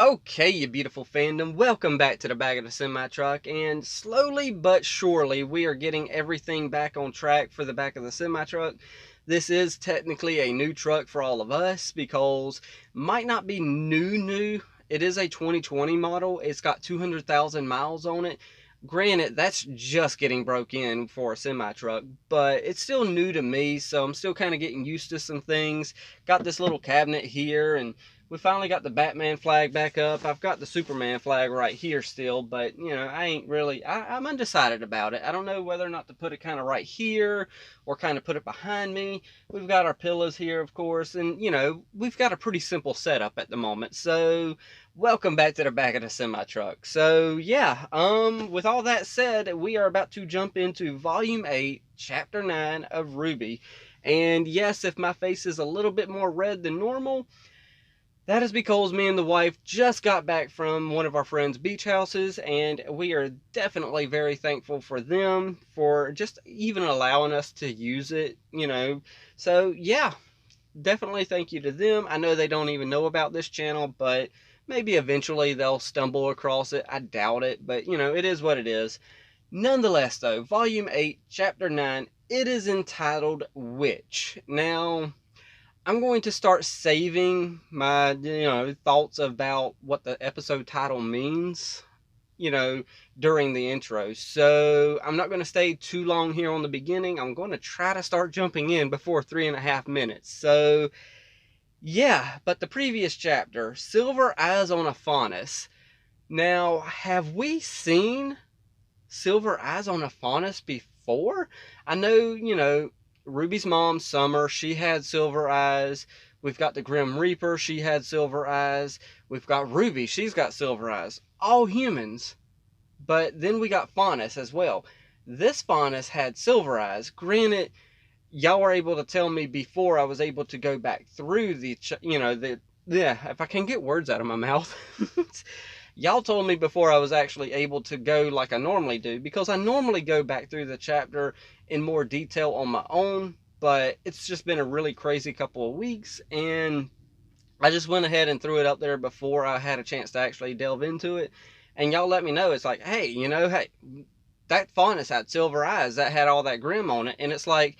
Okay, you beautiful fandom, welcome back to the back of the semi-truck, and slowly but surely we are getting everything back on track for the back of the semi-truck. This is technically a new truck for all of us because might not be new. It is a 2020 model. It's got 200,000 miles on it. Granted, that's just getting broke in for a semi-truck, but it's still new to me, so I'm still kind of getting used to some things. Got this little cabinet here, and we finally got the Batman flag back up. I've got the Superman flag right here still, but, you know, I'm undecided about it. I don't know whether or not to put it kind of right here or kind of put it behind me. We've got our pillows here, of course, and, you know, we've got a pretty simple setup at the moment. So, welcome back to the back of the semi-truck. So, yeah, with all that said, we are about to jump into Volume 8, Chapter 9 of Rwby. And yes, if my face is a little bit more red than normal, that is because me and the wife just got back from one of our friends' beach houses, and we are definitely very thankful for them for just even allowing us to use it, you know. So, yeah, definitely thank you to them. I know they don't even know about this channel, but maybe eventually they'll stumble across it. I doubt it, but, you know, it is what it is. Nonetheless, though, Volume 8, Chapter 9, it is entitled Witch. Now, I'm going to start saving my, thoughts about what the episode title means, during the intro. So I'm not going to stay too long here on the beginning. I'm going to try to start jumping in before 3.5 minutes. So, yeah, but the previous chapter, Silver Eyes on a Faunus. Now, have we seen Silver Eyes on a Faunus before? I know, Ruby's mom, Summer, she had silver eyes. We've got the Grim Reaper, she had silver eyes. We've got Rwby, she's got silver eyes. All humans. But then we got Faunus as well. This Faunus had silver eyes. Granted, y'all were able to tell me before I was able to go back through if I can get words out of my mouth. Y'all told me before I was actually able to go like I normally do, because I normally go back through the chapter in more detail on my own, but it's just been a really crazy couple of weeks, and I just went ahead and threw it up there before I had a chance to actually delve into it, and y'all let me know. It's like, hey, that Faunus had silver eyes, that had all that grim on it, and it's like,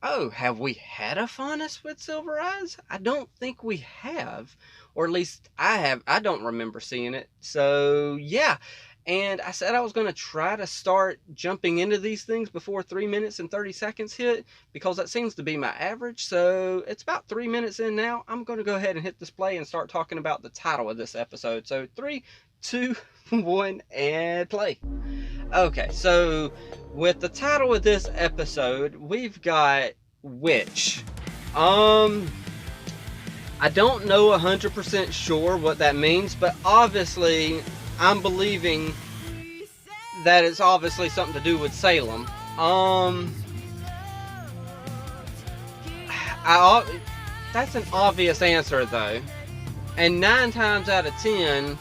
oh, have we had a Faunus with silver eyes? I don't think we have. Or at least I have. I don't remember seeing it. So, yeah. And I said I was going to try to start jumping into these things before 3 minutes and 30 seconds hit, because that seems to be my average. So, it's about 3 minutes in now. I'm going to go ahead and hit this play and start talking about the title of this episode. So, 3, 2, 1, and play. Okay, so with the title of this episode, we've got Witch. I don't know 100% sure what that means, but obviously I'm believing that it's obviously something to do with Salem. That's an obvious answer though, and 9 times out of 10,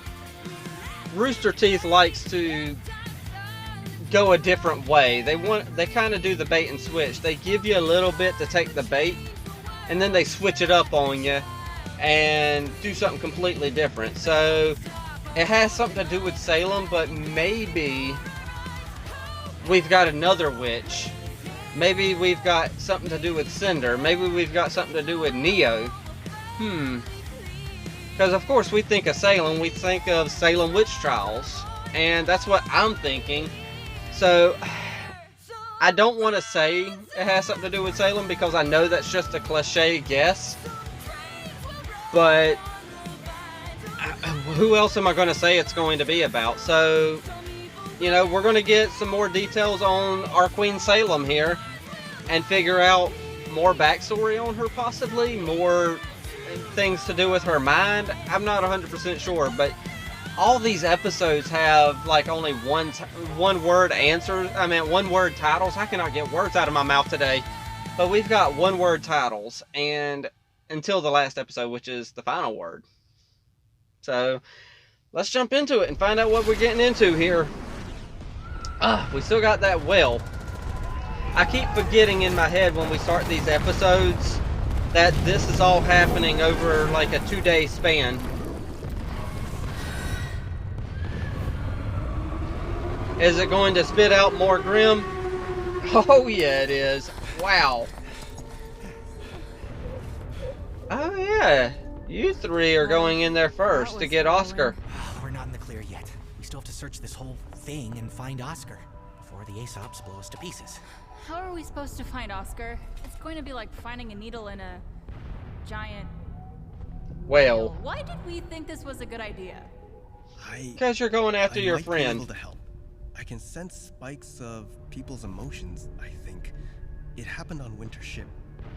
Rooster Teeth likes to go a different way. They kind of do the bait and switch. They give you a little bit to take the bait, and then they switch it up on you and do something completely different. So it has something to do with Salem, but maybe we've got another witch. Maybe we've got something to do with Cinder. Maybe we've got something to do with Neo. Because of course we think of Salem, we think of Salem witch trials, and that's what I'm thinking. So I don't want to say it has something to do with Salem, because I know that's just a cliche guess. But who else am I going to say it's going to be about? So, we're going to get some more details on our Queen Salem here and figure out more backstory on her, possibly more things to do with her mind. I'm not 100% sure, but all these episodes have like only one word answers. One word titles. I cannot get words out of my mouth today, but we've got one word titles, and until the last episode, which is the final word. So let's jump into it and find out what we're getting into here. We still got that well. I keep forgetting in my head when we start these episodes that this is all happening over like a 2-day span. Is it going to spit out more Grim? Oh yeah, it is. Wow. Oh yeah. You three are going in there first to get Oscar. We're not in the clear yet. We still have to search this whole thing and find Oscar before the Aesops blow us to pieces. How are we supposed to find Oscar? It's going to be like finding a needle in a giant Well, why did we think this was a good idea? because you're going after your might be friend. able to help. I can sense spikes of people's emotions, I think. It happened on Winter's ship.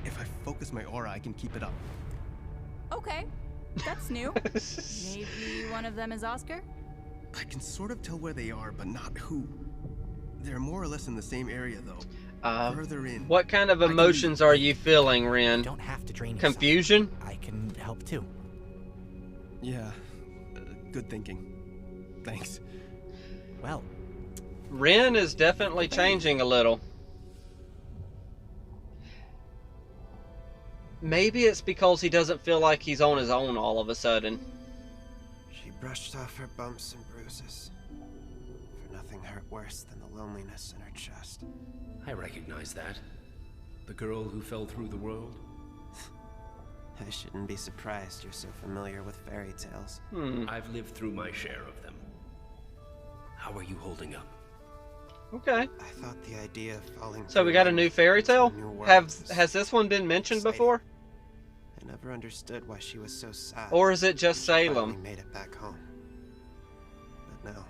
If I focus my aura, I can keep it up. Okay, that's new. Maybe one of them is Oscar? I can sort of tell where they are, but not who. They're more or less in the same area, though. Further in. What kind of emotions are you feeling, Ren? You don't have to drain Confusion? yourself. I can help too. Yeah, good thinking. Thanks. Well, Ren is definitely changing a little. Maybe it's because he doesn't feel like he's on his own all of a sudden. She brushed off her bumps and bruises, for nothing hurt worse than the loneliness in her chest. I recognize that. The girl who fell through the world. I shouldn't be surprised you're so familiar with fairy tales. I've lived through my share of them. How are you holding up? Okay. I thought the idea of falling So we got a new fairy tale? Has this one been mentioned before? I never understood why she was so sad. Or is it just when she Salem? finally made it back home. But now,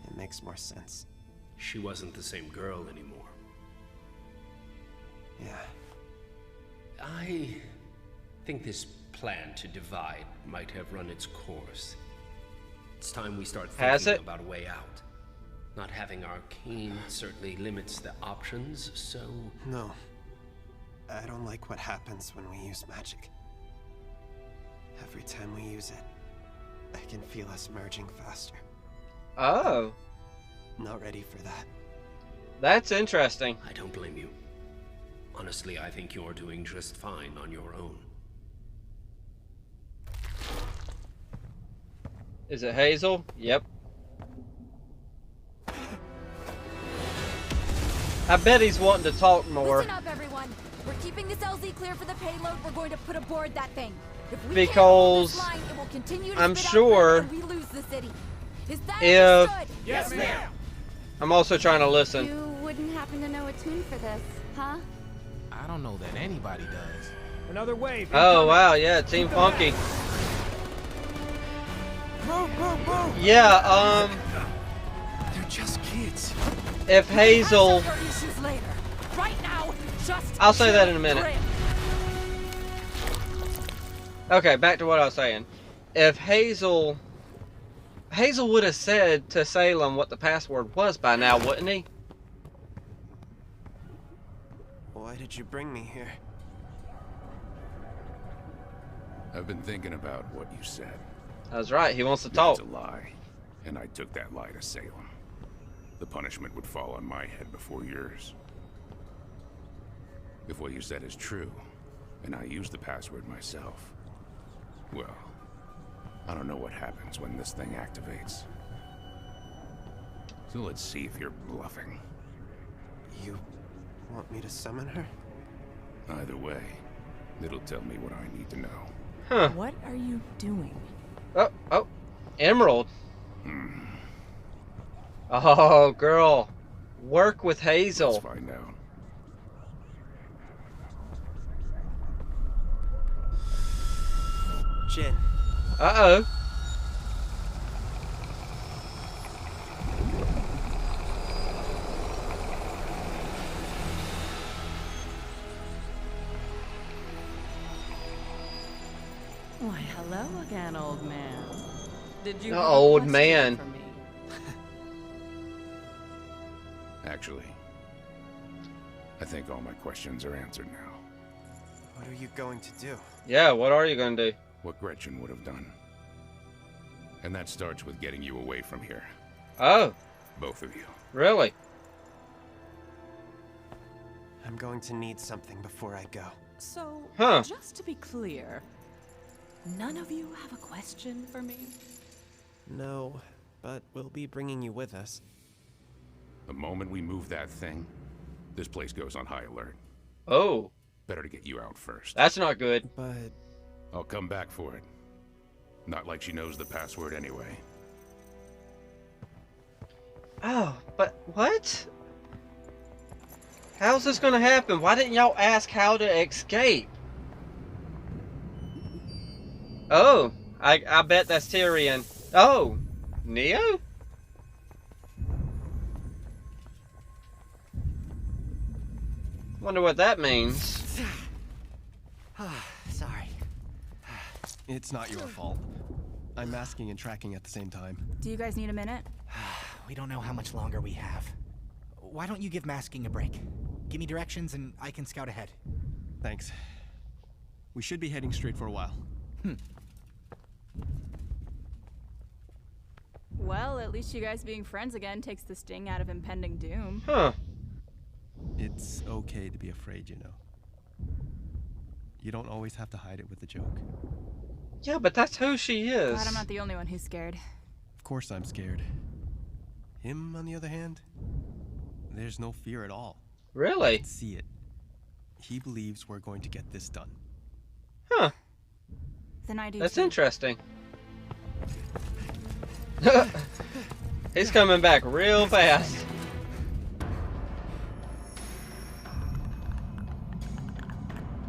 it makes more sense. She wasn't the same girl anymore. Yeah. I think this plan to divide might have run its course. It's time we start thinking about a way out. Not having arcane certainly limits the options, so... No. I don't like what happens when we use magic. Every time we use it, I can feel us merging faster. Oh. Not ready for that. That's interesting. I don't blame you. Honestly, I think you're doing just fine on your own. Is it Hazel? Yep. I bet he's wanting to talk more. Listen up, everyone. We're keeping this LZ clear for the payload. We're going to put aboard that thing. If we can't hold this line, it will continue to I'm spit out sure and we lose the city. Is that if- understood? yes, ma'am. I'm also trying to listen. You wouldn't happen to know a tune for this, huh? I don't know that anybody does. Another wave. Oh wow, yeah, Team Funky. Move, move, move. Yeah, They're just kids. if Hazel... Issues later. Right now, just I'll say that in a minute. Grim. Okay, back to what I was saying. If Hazel would have said to Salem what the password was by now, wouldn't he? Why did you bring me here? I've been thinking about what you said. I was right, he wants to It's talk. a lie, and I took that lie to Salem. The punishment would fall on my head before yours. If what you said is true, and I use the password myself, well, I don't know what happens when this thing activates. So let's see if you're bluffing. You want me to summon her? Either way, it'll tell me what I need to know. Huh. What are you doing? Oh, Emerald. Oh, girl. Work with Hazel. Let's find out. Jin. Uh-oh. Why, hello again, old man. Did you The have a old question man. for me? Actually, I think all my questions are answered now. What are you going to do? Yeah, what are you gonna do? What Gretchen would have done. And that starts with getting you away from here. Oh, Both of you. really? I'm going to need something before I go. So, Huh. just to be clear, none of you have a question for me? No, but we'll be bringing you with us. The moment we move that thing, this place goes on high alert. Oh. Better to get you out first. That's not good. But... I'll come back for it. Not like she knows the password anyway. Oh, but what? How's this gonna happen? Why didn't y'all ask how to escape? Oh, I bet that's Tyrion. Oh, Neo? Wonder what that means. Sorry. It's not your fault. I'm masking and tracking at the same time. Do you guys need a minute? We don't know how much longer we have. Why don't you give masking a break? Give me directions and I can scout ahead. Thanks. We should be heading straight for a while. Well, at least you guys being friends again takes the sting out of impending doom. Huh. It's okay to be afraid, you know. You don't always have to hide it with a joke. Yeah, but that's who she is. Glad I'm not the only one who's scared. Of course I'm scared. Him, on the other hand, there's no fear at all. Really? I can see it. He believes we're going to get this done. Huh. Then I do That's too. interesting. He's coming back real fast.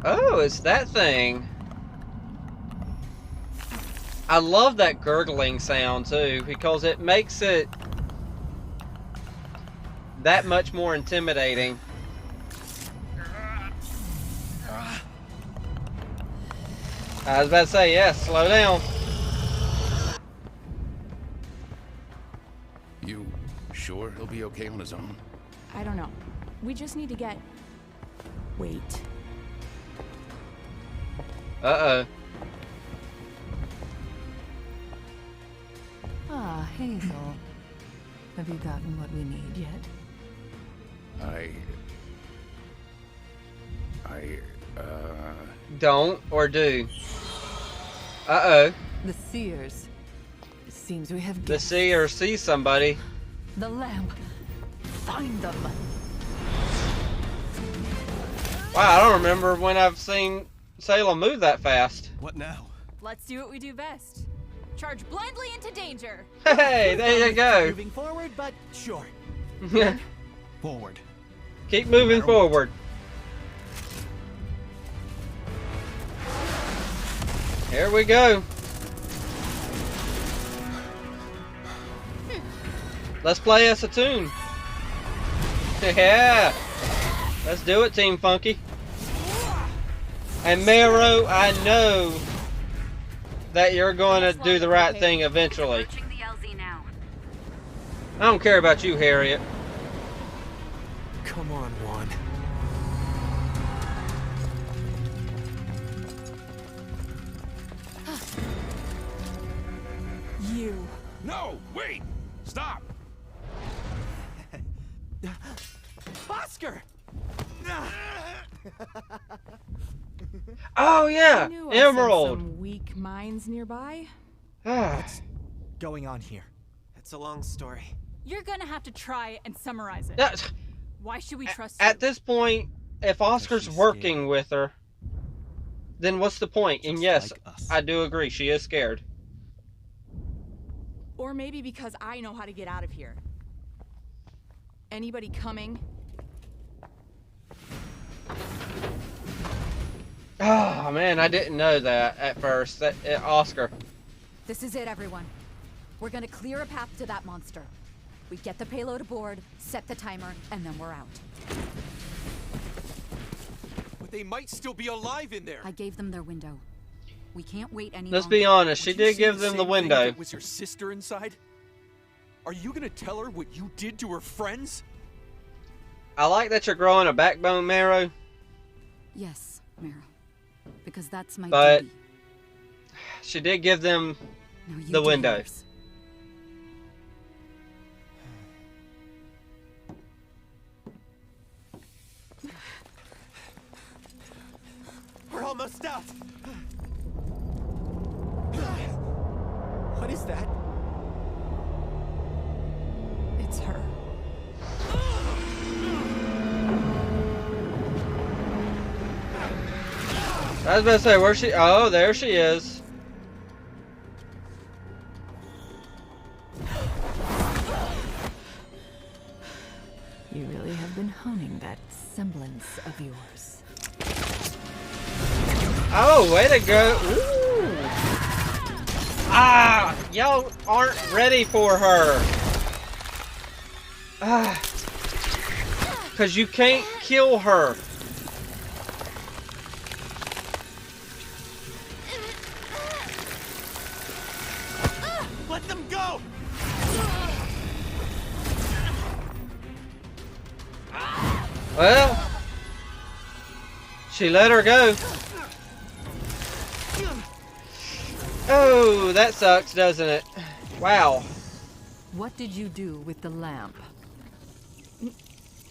Oh, it's that thing. I love that gurgling sound too, because it makes it that much more intimidating. I was about to say, yes, slow down. You sure he'll be okay on his own? I don't know. We just need to get... Wait. Uh-oh. Ah, Hazel. Have you gotten what we need yet? Don't or do. Uh-oh. The Seers. Seems we have The seer sees somebody. the lamp. Find them. Wow, I don't remember when I've seen Salem move that fast. What now? Let's do what we do best. Charge blindly into danger. Hey, there you go. Moving forward, but sure. Forward. Keep moving forward. Here we go. Let's play us a tune. Yeah. Let's do it, Team Funky. And Marrow, I know that you're going to do the right thing eventually. I don't care about you, Harriet. Come on, Juan. You. No, wait! Stop! Oscar! Oh yeah, I knew I sensed Emerald. some weak minds nearby. What's going on here? It's a long story. You're gonna have to try and summarize it. That's- Why should we trust At you? this point, if Oscar's working with her, then what's the point? And yes, like us. I do agree, she is scared. Or maybe because I know how to get out of here. Anybody coming? Oh man, I didn't know that at first. Oscar. This is it, everyone. We're gonna clear a path to that monster. We get the payload aboard, set the timer, and then we're out. But they might still be alive in there. I gave them their window. We can't wait any Let's longer. be honest, she Would you did say give them the same thing if window. it was your sister inside? Are you gonna tell her what you did to her friends? I like that you're growing a backbone, Marrow. Yes, Mara. Because that's my But duty. she did give them Now you the do window. yours. We're almost out. What is that? I was about to say, where's she? Oh, there she is. You really have been honing that semblance of yours. Oh, way to go. Ooh. Ah, y'all aren't ready for her. Ah. Because you can't kill her. Let them go! Well, she let her go. Oh, that sucks, doesn't it? Wow. What did you do with the lamp?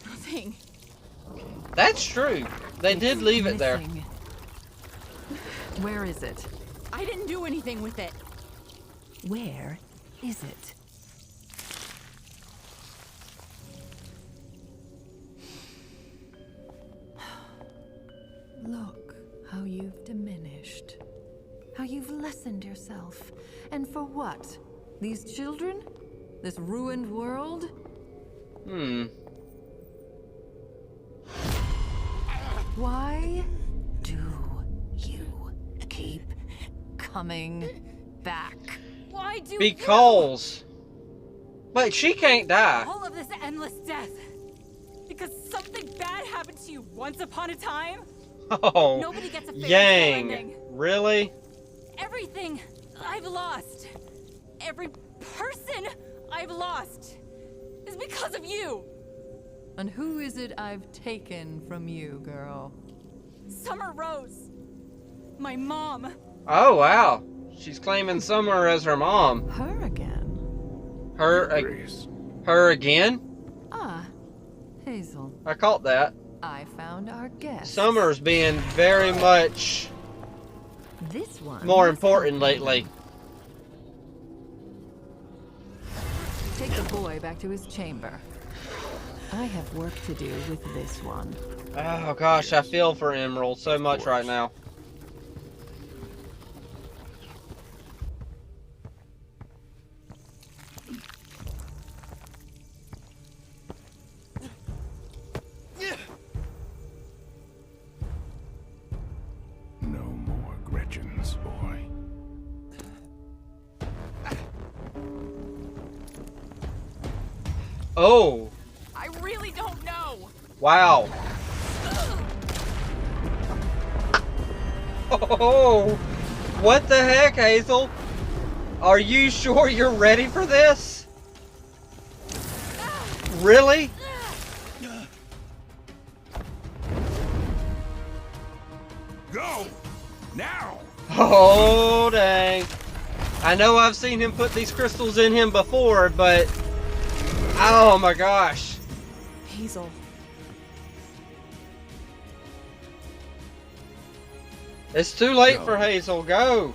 Nothing. That's true. They did leave it there. Where is it? I didn't do anything with it. Where is it? Look how you've diminished. How you've lessened yourself. And for what? These children? This ruined world? Why do you keep coming back? Why do Because. Wait, she can't die. all of this endless death? Because something bad happened to you once upon a time? Oh, Nobody gets a fair Yang. ending. Really? Everything I've lost, every person I've lost, is because of you. And who is it I've taken from you, girl? Summer Rose, my mom. Oh, wow. She's claiming Summer as her mom. Her again? Her again? Ah, Hazel. I caught that. I found our guest. Summer's being very much This one more important lately. Take the boy back to his chamber. I have work to do with this one. Oh gosh, I feel for Emerald so much right now. No more Gretchen's, boy. Oh, I really don't know. wow. Oh, what the heck, Hazel? Are you sure you're ready for this? Really? Go! Now! Oh, dang. I know I've seen him put these crystals in him before, but... Oh my gosh. Hazel. It's too late for Hazel. Go.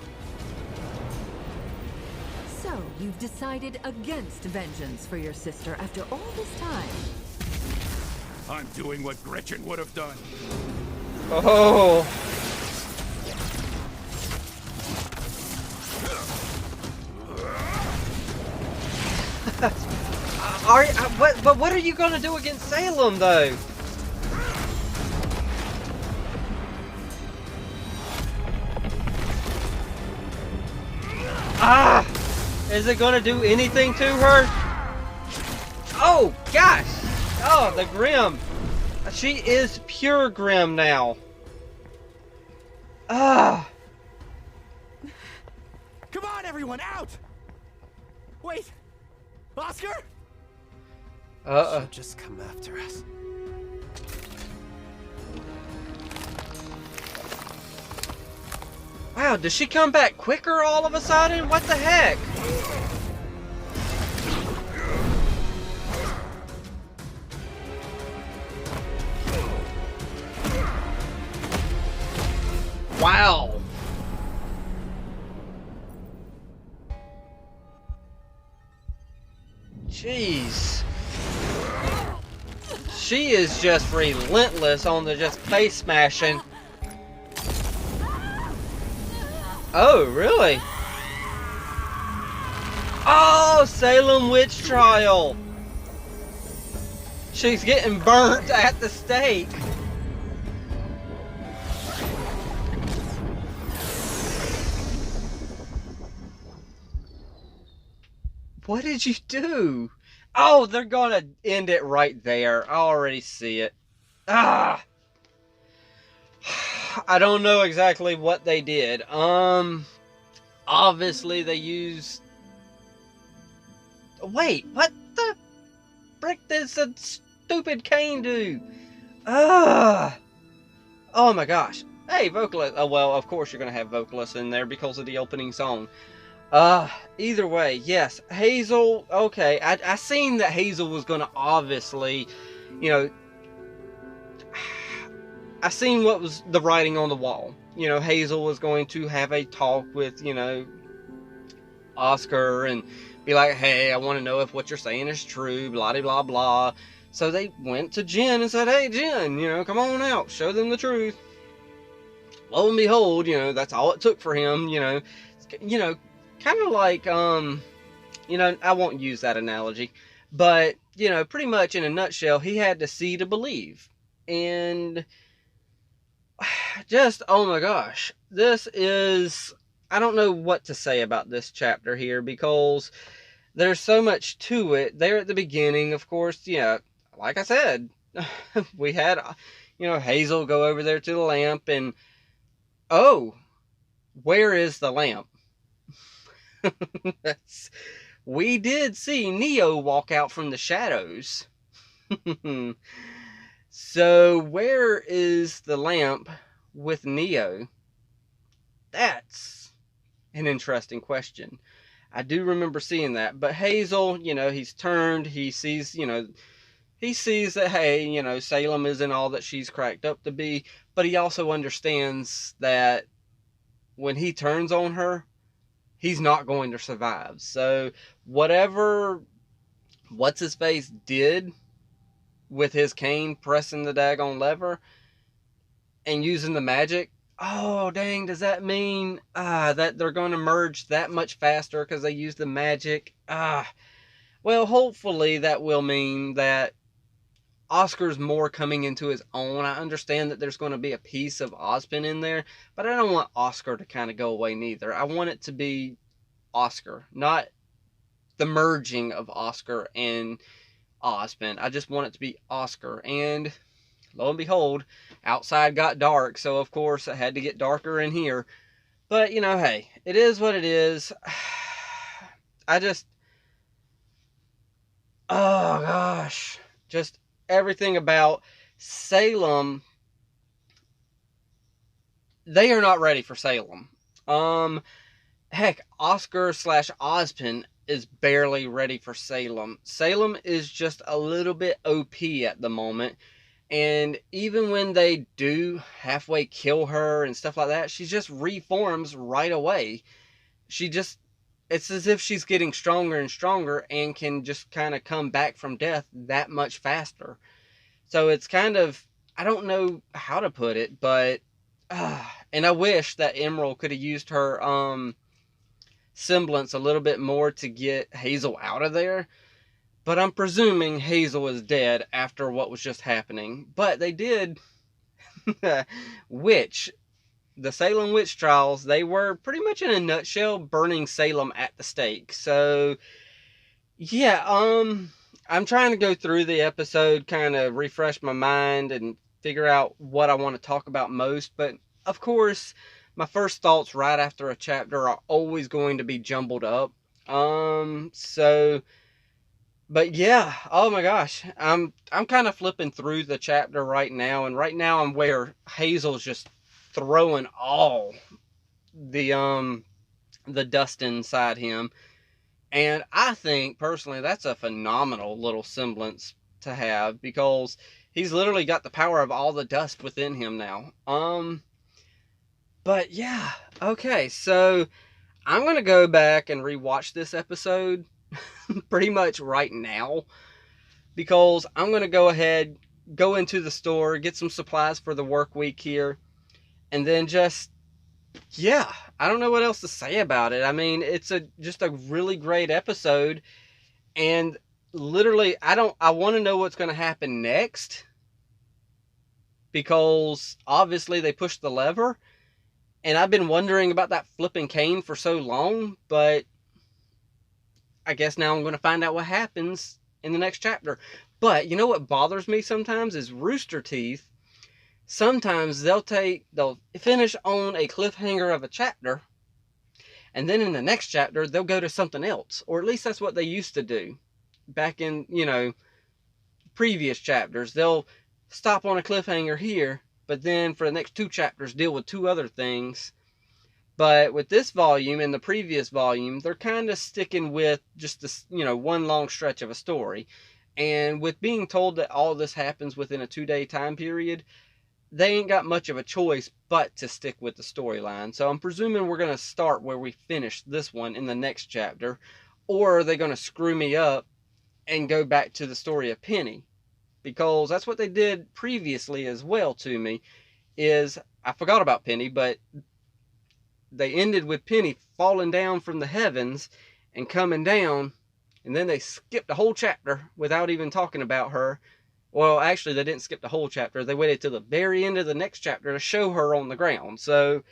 So, you've decided against vengeance for your sister after all this time. I'm doing what Gretchen would have done. Oh. But what are you gonna do against Salem, though? Ah! Is it gonna do anything to her? Oh gosh! Oh, the Grim. She is pure Grim now. Ah! Come on, everyone, out! Wait, Oscar? She'll just come after us. Wow, does she come back quicker all of a sudden? What the heck? Wow. Jeez. She is just relentless on the just face smashing. Oh, really? Oh, Salem witch trial. She's getting burnt at the stake. What did you do? Oh, they're gonna end it right there. I already see it. Ah! I don't know exactly what they did. Obviously they used... Wait, what the frick does a stupid cane do? Ah! Oh my gosh. Hey, vocalist. Oh, well, of course you're gonna have vocalists in there because of the opening song. Either way, yes, Hazel, okay, I seen that Hazel was gonna obviously, you know, I seen what was the writing on the wall. You know, Hazel was going to have a talk with, you know, Oscar and be like, hey, I want to know if what you're saying is true, blah, blah, blah. So they went to Jen and said, hey, Jen, you know, come on out, show them the truth. Lo and behold, you know, that's all it took for him, you know, kind of like, you know, I won't use that analogy, but, you know, pretty much in a nutshell, he had to see to believe. And just, oh my gosh, this is, I don't know what to say about this chapter here because there's so much to it. There at the beginning, of course, yeah, like I said, we had, you know, Hazel go over there to the lamp and, oh, where is the lamp? We did see Neo walk out from the shadows. So where is the lamp with Neo? That's an interesting question. I do remember seeing that. But Hazel, you know, he's turned. He sees, you know, he sees that, hey, you know, Salem isn't all that she's cracked up to be. But he also understands that when he turns on her, he's not going to survive. So whatever what's-his-face did with his cane pressing the daggone lever and using the magic, oh dang, does that mean that they're going to merge that much faster because they used the magic? Well, hopefully that will mean that Oscar's more coming into his own. I understand that there's going to be a piece of Ozpin in there, but I don't want Oscar to kind of go away neither. I want it to be Oscar, not the merging of Oscar and Ozpin. I just want it to be Oscar. And lo and behold, outside got dark, so of course it had to get darker in here. But, you know, hey, it is what it is. I just... oh, gosh. Just everything about Salem. They are not ready for Salem. Heck, Oscar / Ozpin is barely ready for Salem. Salem is just a little bit OP at the moment. And even when they do halfway kill her and stuff like that, she just reforms right away. It's as if she's getting stronger and stronger and can just kind of come back from death that much faster. So it's kind of, I don't know how to put it, but, and I wish that Emerald could have used her, semblance a little bit more to get Hazel out of there. But I'm presuming Hazel is dead after what was just happening. But they did the Salem witch trials, they were pretty much in a nutshell burning Salem at the stake. So yeah, I'm trying to go through the episode, kind of refresh my mind and figure out what I want to talk about most. But of course, my first thoughts right after a chapter are always going to be jumbled up. But yeah, oh my gosh, I'm kind of flipping through the chapter right now, and right now I'm where Hazel's just throwing all the dust inside him, and I think personally that's a phenomenal little semblance to have because he's literally got the power of all the dust within him now. But yeah, okay, so I'm going to go back and rewatch this episode pretty much right now because I'm going to go ahead, go into the store, get some supplies for the work week here, and then just yeah, I don't know what else to say about it. I mean, it's just a really great episode, and literally, I want to know what's going to happen next, because obviously they pushed the lever, and I've been wondering about that flipping cane for so long, but I guess now I'm going to find out what happens in the next chapter. But you know what bothers me sometimes is Rooster Teeth. Sometimes they'll finish on a cliffhanger of a chapter, and then in the next chapter they'll go to something else, or at least that's what they used to do back in, previous chapters. They'll stop on a cliffhanger here, but then for the next 2 chapters deal with 2 other things. But with this volume and the previous volume, they're kind of sticking with just this, one long stretch of a story. And with being told that all this happens within a 2-day time period, they ain't got much of a choice but to stick with the storyline. So I'm presuming we're going to start where we finished this one in the next chapter. Or are they going to screw me up and go back to the story of Penny? Because that's what they did previously as well to me. I forgot about Penny, but they ended with Penny falling down from the heavens and coming down. And then they skipped a whole chapter without even talking about her. Well, actually, they didn't skip the whole chapter. They waited till the very end of the next chapter to show her on the ground. So,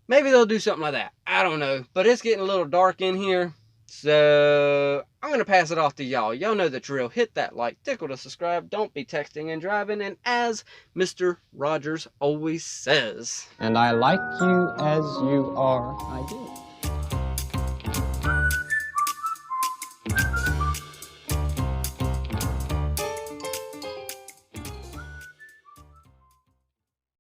maybe they'll do something like that. I don't know. But it's getting a little dark in here. So, I'm going to pass it off to y'all. Y'all know the drill. Hit that like, tickle to subscribe. Don't be texting and driving. And as Mr. Rogers always says. And I like you as you are, I do.